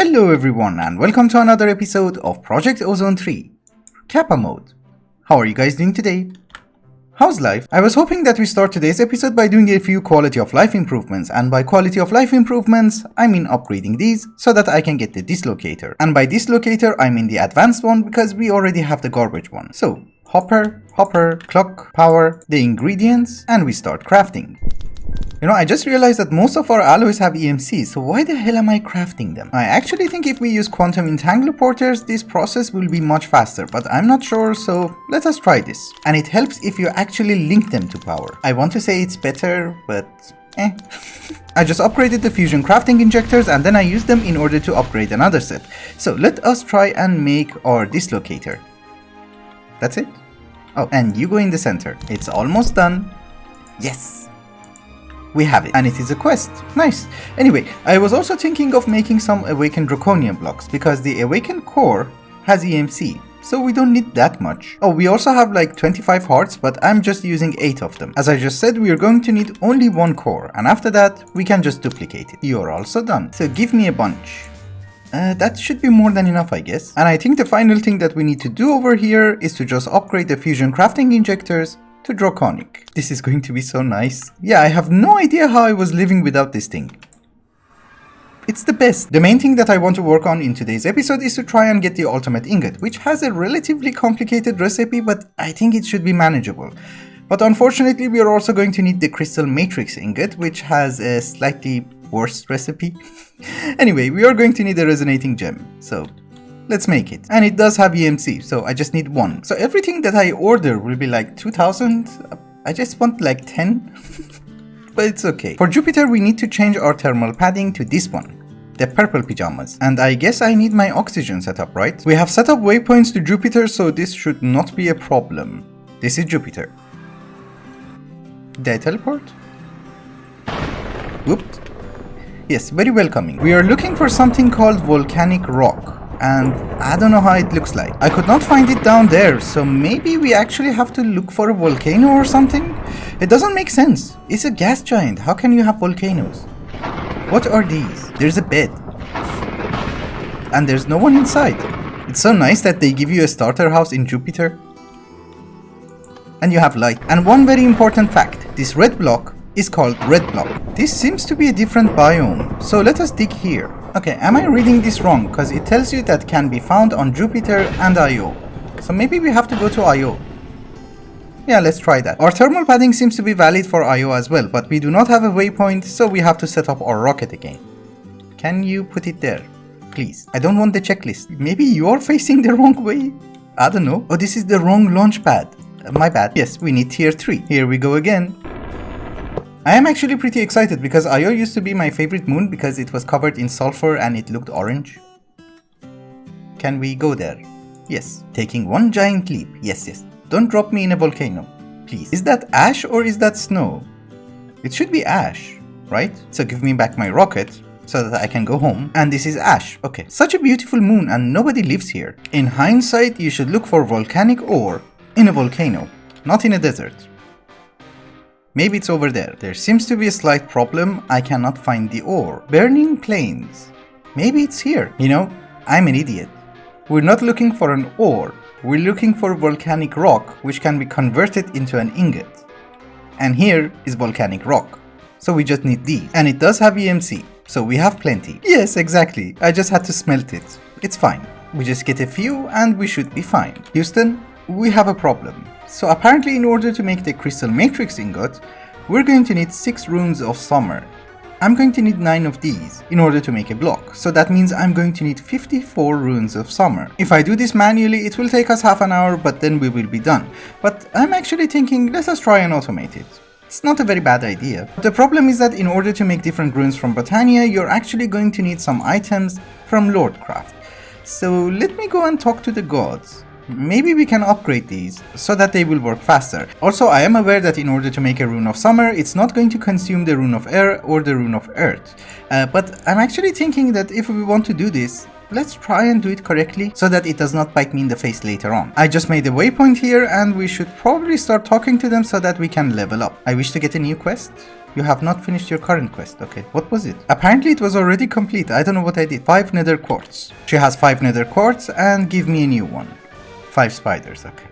Hello everyone and welcome to another episode of Project Ozone 3, Kappa mode. How are you guys doing today? How's life? I was hoping that we start today's episode by doing a few quality of life improvements, and by quality of life improvements, I mean upgrading these so that I can get the dislocator. And by dislocator, I mean the advanced one because we already have the garbage one. So, hopper, clock, power, the ingredients, and we start crafting. You know, I just realized that most of our alloys have EMC, so why the hell am I crafting them? I actually think if we use quantum entangloporters, this process will be much faster, but I'm not sure, so let us try this. And it helps if you actually link them to power. I want to say it's better, but I just upgraded the fusion crafting injectors and then I used them in order to upgrade another set. So let us try and make our dislocator. That's it? Oh, and you go in the center. It's almost done. Yes! We have it, and it is a quest. Nice. Anyway, I was also thinking of making some awakened draconian blocks because the awakened core has EMC, so we don't need that much. Oh, we also have like 25 hearts, but I'm just using 8 of them. As I just said, we are going to need only 1 core, and after that, we can just duplicate it. You're also done. So give me a bunch. That should be more than enough, I guess. And I think the final thing that we need to do over here is to just upgrade the fusion crafting injectors to draconic. This is going to be so nice. Yeah, I have no idea how I was living without this thing. It's the best. The main thing that I want to work on in today's episode is to try and get the ultimate ingot, which has a relatively complicated recipe, but I think it should be manageable. But unfortunately, we are also going to need the crystal matrix ingot, which has a slightly worse recipe. Anyway, we are going to need a resonating gem, so let's make it. And it does have EMC, so I just need 1. So everything that I order will be like 2000. I just want like 10. But it's okay. For Jupiter, we need to change our thermal padding to this one, the purple pajamas. And I guess I need my oxygen setup, right? We have set up waypoints to Jupiter, so this should not be a problem. This is Jupiter. Did I teleport? Whoops. Yes, very welcoming. We are looking for something called volcanic rock, and I don't know how it looks like. I could not find it down there, so maybe we actually have to look for a volcano or something? It doesn't make sense. It's a gas giant. How can you have volcanoes? What are these? There's a bed. And there's no one inside. It's so nice that they give you a starter house in Jupiter. And you have light. And one very important fact. This red block is called red block. This seems to be a different biome. So let us dig here. Okay, am I reading this wrong? Because it tells you that can be found on Jupiter and Io. So maybe we have to go to Io. Yeah, let's try that. Our thermal padding seems to be valid for Io as well, but we do not have a waypoint, so we have to set up our rocket again. Can you put it there? Please. I don't want the checklist. Maybe you're facing the wrong way? I don't know. Oh, this is the wrong launch pad. My bad. Yes, we need tier 3. Here we go again. I am actually pretty excited because Io used to be my favorite moon because it was covered in sulfur and it looked orange. Can we go there? Yes. Taking one giant leap. Yes. Don't drop me in a volcano. Please. Is that ash or is that snow? It should be ash, right? So give me back my rocket so that I can go home. And this is ash. Okay. Such a beautiful moon and nobody lives here. In hindsight, you should look for volcanic ore in a volcano, not in a desert. Maybe it's over there. There seems to be a slight problem. I cannot find the ore. Burning plains. Maybe it's here. You know, I'm an idiot. We're not looking for an ore. We're looking for volcanic rock, which can be converted into an ingot. And here is volcanic rock. So we just need these. And it does have EMC. So we have plenty. Yes, exactly. I just had to smelt it. It's fine. We just get a few and we should be fine. Houston, we have a problem. So apparently in order to make the crystal matrix ingot, we're going to need 6 runes of summer. I'm going to need 9 of these in order to make a block. So that means I'm going to need 54 runes of summer. If I do this manually, it will take us half an hour, but then we will be done. But I'm actually thinking, let us try and automate it. It's not a very bad idea. The problem is that in order to make different runes from Botania, you're actually going to need some items from Lordcraft. So let me go and talk to the gods. Maybe we can upgrade these so that they will work faster. Also, I am aware that in order to make a rune of summer, it's not going to consume the rune of air or the rune of earth. But I'm actually thinking that if we want to do this, let's try and do it correctly so that it does not bite me in the face later on. I just made a waypoint here and we should probably start talking to them so that we can level up. I wish to get a new quest. You have not finished your current quest. Okay, what was it? Apparently it was already complete. I don't know what I did. 5 nether quartz. She has 5 nether quartz and give me a new one. 5 spiders, okay.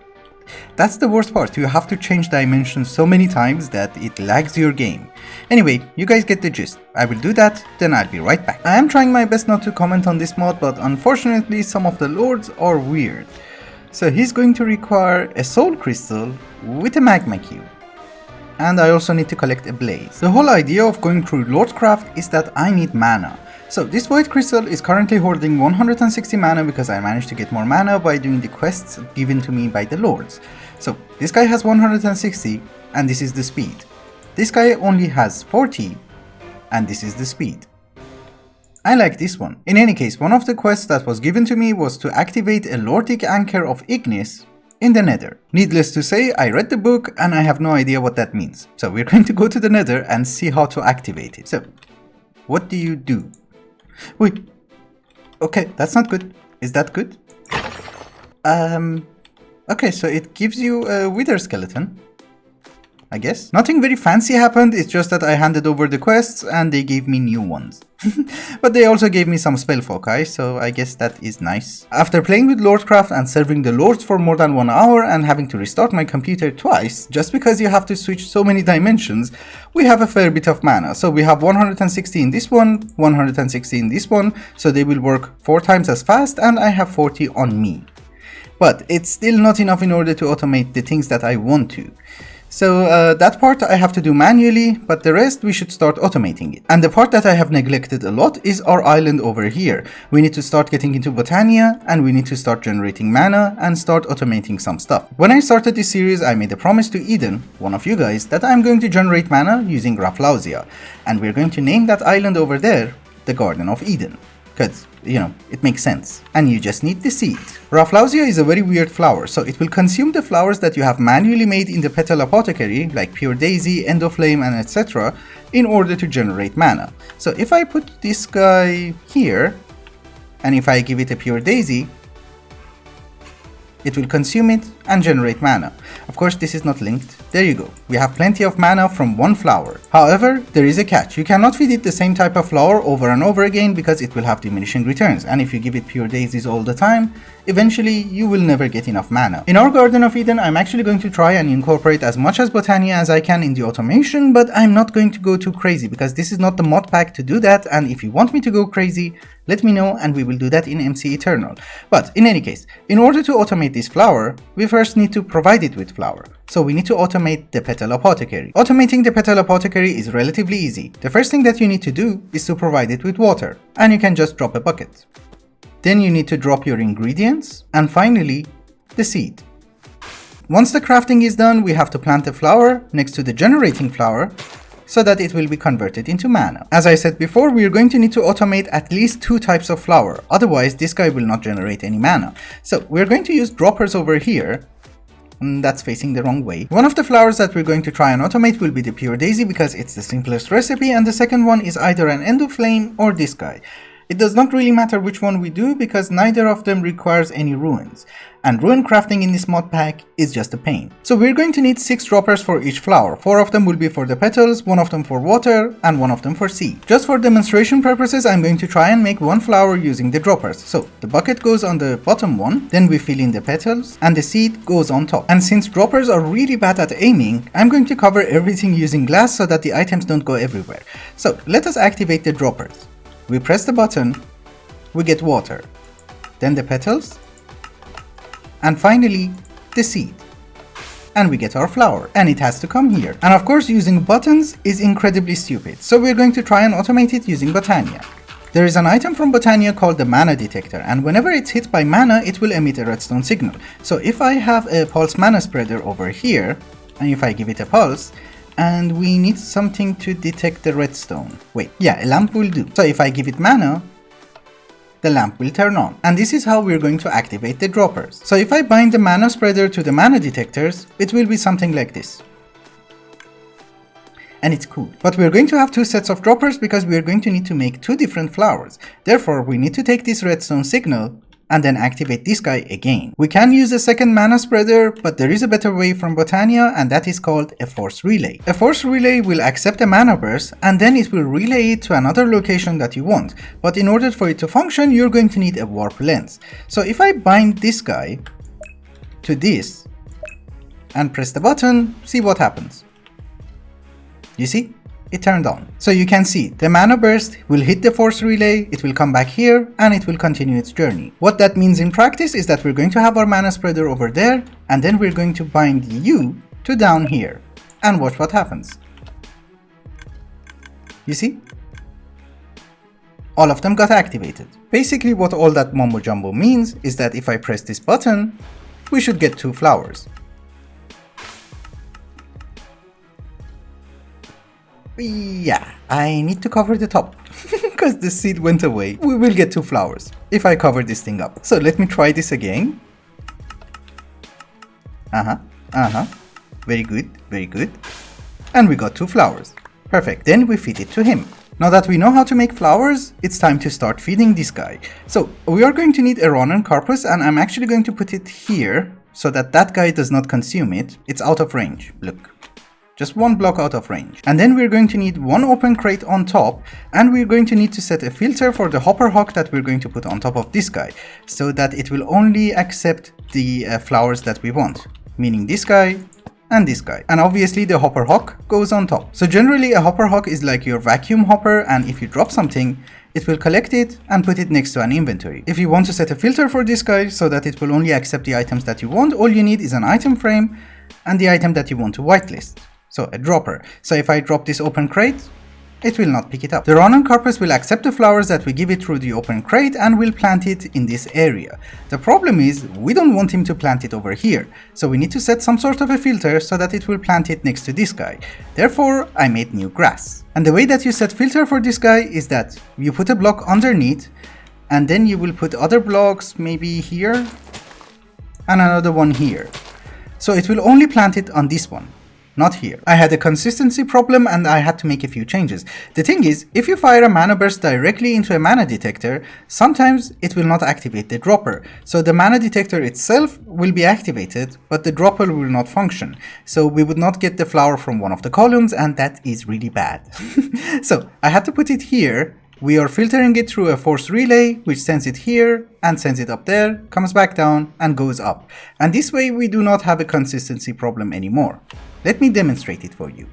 That's the worst part. You have to change dimensions so many times that it lags your game. Anyway, you guys get the gist. I will do that, then I'll be right back. I am trying my best not to comment on this mod, but unfortunately some of the lords are weird. So he's going to require a soul crystal with a magma cube. And I also need to collect a blaze. The whole idea of going through Lordcraft is that I need mana. So this white crystal is currently holding 160 mana because I managed to get more mana by doing the quests given to me by the lords. So this guy has 160 and this is the speed. This guy only has 40 and this is the speed. I like this one. In any case, one of the quests that was given to me was to activate a Lordic Anchor of Ignis in the Nether. Needless to say, I read the book and I have no idea what that means. So we're going to go to the Nether and see how to activate it. So, what do you do? Wait. Okay, that's not good. Is that good? Okay, so it gives you a wither skeleton, I guess. Nothing very fancy happened, it's just that I handed over the quests and they gave me new ones. But they also gave me some spell foci, so I guess that is nice. After playing with Lordcraft and serving the lords for more than 1 hour and having to restart my computer twice, just because you have to switch so many dimensions, we have a fair bit of mana. So we have 160 in this one, 160 in this one, so they will work 4 times as fast, and I have 40 on me. But it's still not enough in order to automate the things that I want to. So that part I have to do manually, but the rest we should start automating it. And the part that I have neglected a lot is our island over here. We need to start getting into Botania, and we need to start generating mana and start automating some stuff. When I started this series, I made a promise to Eden, one of you guys, that I'm going to generate mana using Rafflowsia. And we're going to name that island over there the Garden of Eden. Because, you know, it makes sense. And you just need the seed. Rafflowsia is a very weird flower, so it will consume the flowers that you have manually made in the Petal Apothecary, like Pure Daisy, Endoflame, and etc., in order to generate mana. So if I put this guy here, and if I give it a Pure Daisy, it will consume it and generate mana. Of course, this is not linked. There you go. We have plenty of mana from one flower. However, there is a catch. You cannot feed it the same type of flower over and over again because it will have diminishing returns. And if you give it pure daisies all the time, eventually you will never get enough mana. In our Garden of Eden, I'm actually going to try and incorporate as much as Botania as I can in the automation, but I'm not going to go too crazy because this is not the mod pack to do that. And if you want me to go crazy, let me know and we will do that in MC Eternal. But in any case, in order to automate this flower, we first need to provide it with flower. So we need to automate the Petal Apothecary. Automating the Petal Apothecary is relatively easy. The first thing that you need to do is to provide it with water, and you can just drop a bucket. Then you need to drop your ingredients, and finally, the seed. Once the crafting is done, we have to plant the flower next to the generating flower, so that it will be converted into mana. As I said before, we are going to need to automate at least 2 types of flower, otherwise this guy will not generate any mana. So we're going to use droppers over here. That's facing the wrong way. One of the flowers that we're going to try and automate will be the Pure Daisy because it's the simplest recipe, and the second one is either an Endoflame or this guy. It does not really matter which one we do because neither of them requires any ruins. And ruin crafting in this mod pack is just a pain. So we're going to need 6 droppers for each flower. 4 of them will be for the petals, 1 of them for water, and 1 of them for seed. Just for demonstration purposes, I'm going to try and make 1 flower using the droppers. So the bucket goes on the bottom one, then we fill in the petals, and the seed goes on top. And since droppers are really bad at aiming, I'm going to cover everything using glass so that the items don't go everywhere. So let us activate the droppers. We press the button, we get water, then the petals, and finally the seed. And we get our flower, and it has to come here. And of course using buttons is incredibly stupid, so we're going to try and automate it using Botania. There is an item from Botania called the mana detector, and whenever it's hit by mana it will emit a redstone signal. So if I have a pulse mana spreader over here, and if I give it a pulse, and we need something to detect the redstone. Wait, yeah, a lamp will do. So if I give it mana, the lamp will turn on. And this is how we're going to activate the droppers. So if I bind the mana spreader to the mana detectors, it will be something like this. and it's cool. But we're going to have 2 sets of droppers because we're going to need to make 2 different flowers. Therefore, we need to take this redstone signal and then activate this guy again. We can use a second mana spreader, but there is a better way from Botania, and that is called a force relay. A force relay will accept a mana burst and then it will relay it to another location that you want. But in order for it to function, you're going to need a warp lens. So if I bind this guy to this and press the button, see what happens. You see? It turned on. So you can see the mana burst will hit the force relay, it will come back here, and it will continue its journey. What that means in practice is that we're going to have our mana spreader over there, and then we're going to bind you to down here. And watch what happens. You see? All of them got activated. Basically what all that mumbo jumbo means is that if I press this button, we should get 2 flowers. Yeah, I need to cover the top because the seed went away. We will get 2 flowers if I cover this thing up. So let me try this again. Very good, very good. And we got 2 flowers. Perfect, then we feed it to him. Now that we know how to make flowers, it's time to start feeding this guy. So we are going to need a Ronan Carpus, and I'm actually going to put it here so that that guy does not consume it. It's out of range, look. Just 1 block out of range. And then we're going to need 1 open crate on top, and we're going to need to set a filter for the hopper hawk that we're going to put on top of this guy, so that it will only accept the flowers that we want, meaning this guy and this guy. And obviously the hopper hawk goes on top. So generally a hopper hawk is like your vacuum hopper, and if you drop something, it will collect it and put it next to an inventory. If you want to set a filter for this guy so that it will only accept the items that you want, all you need is an item frame and the item that you want to whitelist. So a dropper. So if I drop this open crate, it will not pick it up. The Ronan Carpus will accept the flowers that we give it through the open crate and will plant it in this area. The problem is we don't want him to plant it over here. So we need to set some sort of a filter so that it will plant it next to this guy. Therefore, I made new grass. And the way that you set filter for this guy is that you put a block underneath, and then you will put other blocks maybe here and another one here. So it will only plant it on this one, not here. I had a consistency problem and I had to make a few changes. The thing is, if you fire a mana burst directly into a mana detector, sometimes it will not activate the dropper. So the mana detector itself will be activated, but the dropper will not function. So we would not get the flower from one of the columns, and that is really bad. So I had to put it here. We are filtering it through a force relay, which sends it here and sends it up there, comes back down and goes up. And this way we do not have a consistency problem anymore. Let me demonstrate it for you.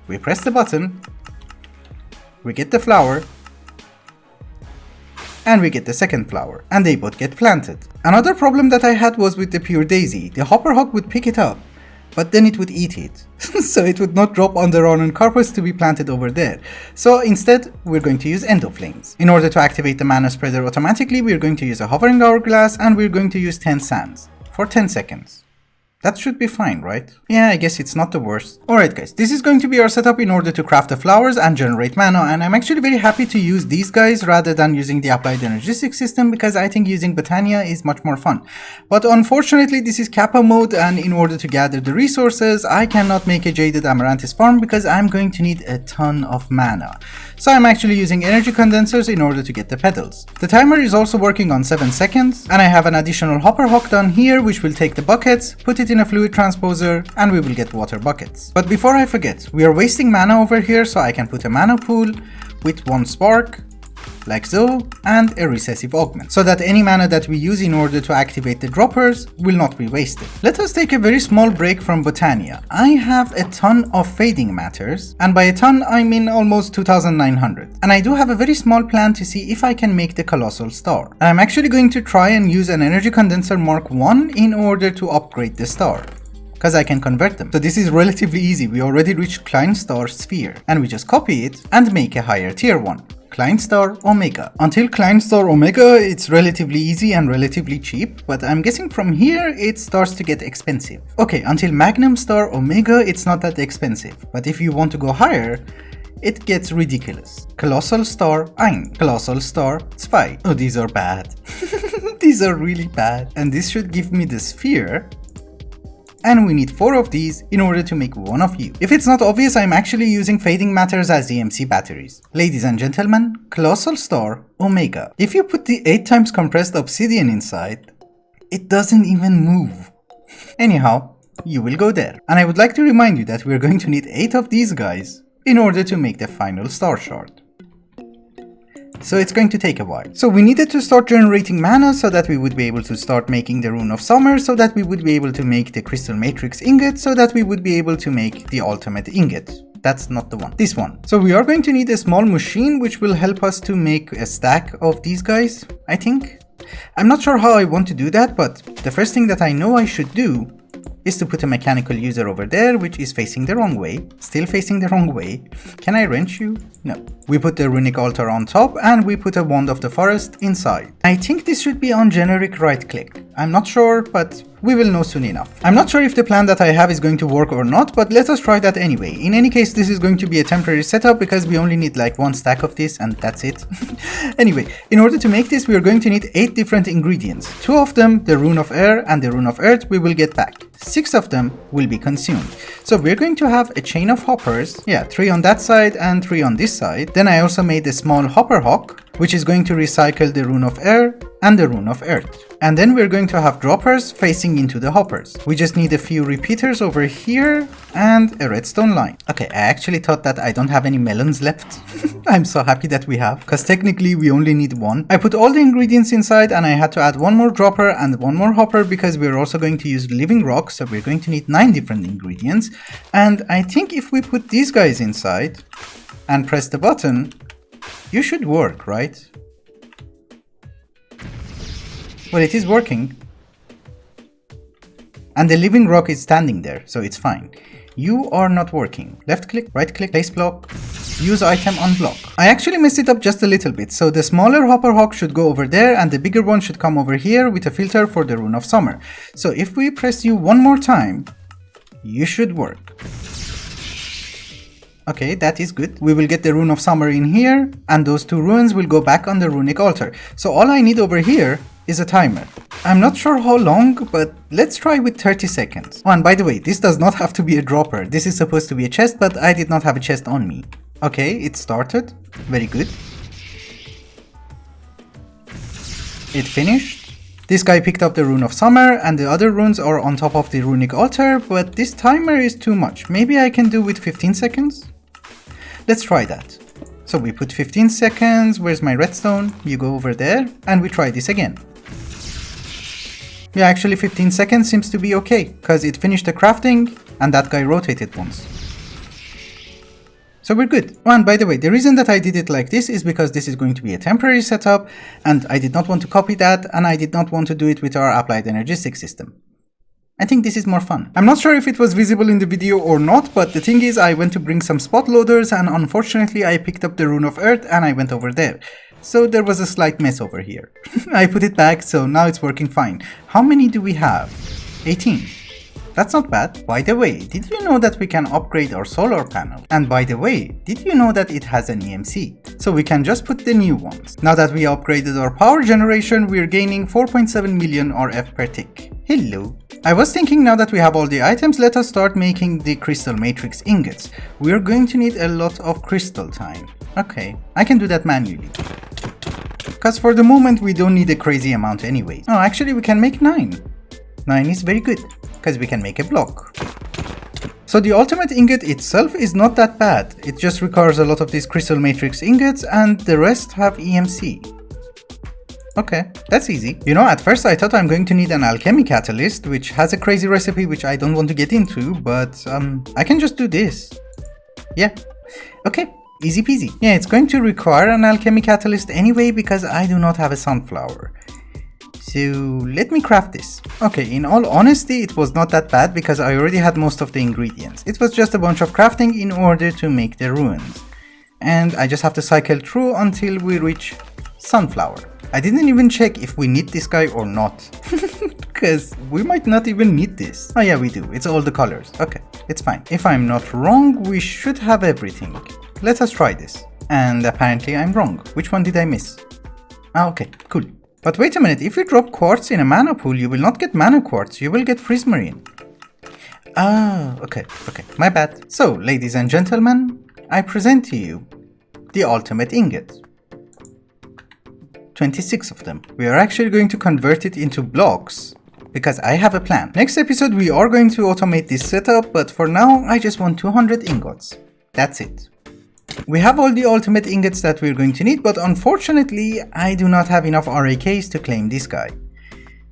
We press the button, we get the flower, and we get the second flower, and they both get planted. Another problem that I had was with the pure daisy. The hopper hawk would pick it up, but then it would eat it. So it would not drop on the Ronan Carpus to be planted over there. So instead, we're going to use endo flames. In order to activate the mana spreader automatically, we're going to use a hovering hourglass, and we're going to use 10 sands for 10 seconds. That should be fine, right? Yeah, I guess it's not the worst. Alright guys, this is going to be our setup in order to craft the flowers and generate mana, and I'm actually very happy to use these guys rather than using the applied energistic system, because I think using Botania is much more fun. But unfortunately this is Kappa mode, and in order to gather the resources, I cannot make a jaded amaranthus farm because I'm going to need a ton of mana. So I'm actually using energy condensers in order to get the petals. The timer is also working on 7 seconds, and I have an additional hopper hawk done here which will take the buckets, put it in a fluid transposer, and we will get water buckets. But before I forget, we are wasting mana over here, so I can put a mana pool with 1 spark, like so, and a recessive augment, so that any mana that we use in order to activate the droppers will not be wasted. Let us take a very small break from Botania. I have a ton of fading matters, and by a ton I mean almost 2900. And I do have a very small plan to see if I can make the Colossal star. I'm actually going to try and use an energy condenser Mark 1 in order to upgrade the star, because I can convert them. So this is relatively easy. We already reached Klein Star Sphere, and we just copy it and make a higher tier one. Klein Star Omega. Until Klein Star Omega, it's relatively easy and relatively cheap, but I'm guessing from here it starts to get expensive. Okay, until Magnum Star Omega, it's not that expensive, but if you want to go higher, it gets ridiculous. Colossal Star 1, Colossal Star 2. Oh, these are bad. These are really bad. And this should give me the sphere and we need 4 of these in order to make one of you. If it's not obvious, I'm actually using fading matters as EMC batteries. Ladies and gentlemen, Colossal Star Omega. If you put the 8 times compressed obsidian inside, it doesn't even move. Anyhow, you will go there. And I would like to remind you that we're going to need 8 of these guys in order to make the final star shard. So it's going to take a while. So we needed to start generating mana so that we would be able to start making the Rune of Summer, so that we would be able to make the Crystal Matrix Ingot, so that we would be able to make the Ultimate Ingot. That's not the one, this one. So we are going to need a small machine which will help us to make a stack of these guys, I think. I'm not sure how I want to do that, but the first thing that I know I should do is to put a mechanical user over there, which is facing the wrong way. Still facing the wrong way. Can I wrench you? No. We put the runic altar on top, and we put a wand of the forest inside. I think this should be on generic right click. I'm not sure, but we will know soon enough. I'm not sure if the plan that I have is going to work or not, but let us try that anyway. In any case, this is going to be a temporary setup because we only need like 1 stack of this and that's it. Anyway, in order to make this, we are going to need 8 different ingredients. 2 of them, the Rune of Air and the Rune of Earth, we will get back. 6 of them will be consumed. So we're going to have a chain of hoppers. Yeah, 3 on that side and 3 on this side. Then I also made a small hopper hawk, which is going to recycle the Rune of Air and the Rune of Earth. And then we're going to have droppers facing into the hoppers. We just need a few repeaters over here and a redstone line. Okay, I actually thought that I don't have any melons left. I'm so happy that we have, because technically we only need 1. I put all the ingredients inside and I had to add 1 more dropper and 1 more hopper because we're also going to use living rock, so we're going to need 9 different ingredients. And I think if we put these guys inside and press the button, you should work, right? Well, it is working. And the living rock is standing there, so it's fine. You are not working. Left click, right click, place block, use item unblock. I actually messed it up just a little bit, so the smaller hopper hawk should go over there and the bigger one should come over here with a filter for the Rune of Summer. So if we press you 1 more time, you should work. Okay, that is good. We will get the Rune of Summer in here, and those 2 runes will go back on the runic altar. So all I need over here is a timer. I'm not sure how long, but let's try with 30 seconds. Oh, and by the way, this does not have to be a dropper. This is supposed to be a chest, but I did not have a chest on me. Okay, it started. Very good. It finished. This guy picked up the Rune of Summer, and the other runes are on top of the runic altar, but this timer is too much. Maybe I can do with 15 seconds? Let's try that. So we put 15 seconds, where's my redstone? You go over there, and we try this again. Yeah, actually 15 seconds seems to be okay, because it finished the crafting, and that guy rotated once. So we're good. Oh, and by the way, the reason that I did it like this is because this is going to be a temporary setup, and I did not want to copy that, and I did not want to do it with our applied energistic system. I think this is more fun. I'm not sure if it was visible in the video or not, but the thing is I went to bring some spot loaders and unfortunately I picked up the Rune of Earth and I went over there. So there was a slight mess over here. I put it back, so now it's working fine. How many do we have? 18. That's not bad. By the way, did you know that we can upgrade our solar panel? And by the way, did you know that it has an EMC? So we can just put the new ones. Now that we upgraded our power generation, we're gaining 4.7 million RF per tick. Hello. I was thinking, now that we have all the items, let us start making the crystal matrix ingots. We're going to need a lot of crystal time. Okay, I can do that manually. Because for the moment we don't need a crazy amount anyway. Oh, actually we can make 9. 9 is very good, because we can make a block. So the ultimate ingot itself is not that bad. It just requires a lot of these crystal matrix ingots and the rest have EMC. Okay, that's easy. You know, at first I thought I'm going to need an alchemy catalyst, which has a crazy recipe which I don't want to get into, but I can just do this. Yeah, okay, easy peasy. Yeah, it's going to require an alchemy catalyst anyway because I do not have a sunflower. So let me craft this. Okay, in all honesty, it was not that bad because I already had most of the ingredients. It was just a bunch of crafting in order to make the runes. And I just have to cycle through until we reach sunflower. I didn't even check if we need this guy or not. Because we might not even need this. Oh yeah, we do. It's all the colors. Okay, it's fine. If I'm not wrong, we should have everything. Let us try this. And apparently I'm wrong. Which one did I miss? Ah, okay, cool. But wait a minute, if you drop quartz in a mana pool, you will not get mana quartz, you will get prismarine. Ah, okay, my bad. So, ladies and gentlemen, I present to you the ultimate ingot. 26 of them. We are actually going to convert it into blocks because I have a plan. Next episode we are going to automate this setup, but for now I just want 200 ingots. That's it. We have all the ultimate ingots that we're going to need, but unfortunately I do not have enough RAKs to claim this guy.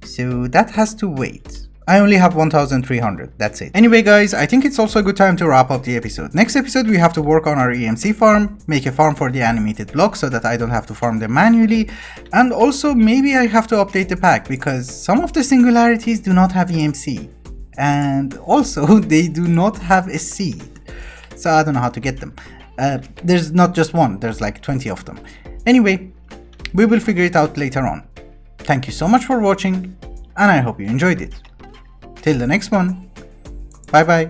So that has to wait. I only have 1300, that's it. Anyway guys, I think it's also a good time to wrap up the episode. Next episode we have to work on our EMC farm, make a farm for the animated blocks so that I don't have to farm them manually, and also maybe I have to update the pack because some of the singularities do not have EMC. And also they do not have a seed, so I don't know how to get them. There's not just one, there's like 20 of them. Anyway, we will figure it out later on. Thank you so much for watching, and I hope you enjoyed it. Till the next one, bye bye.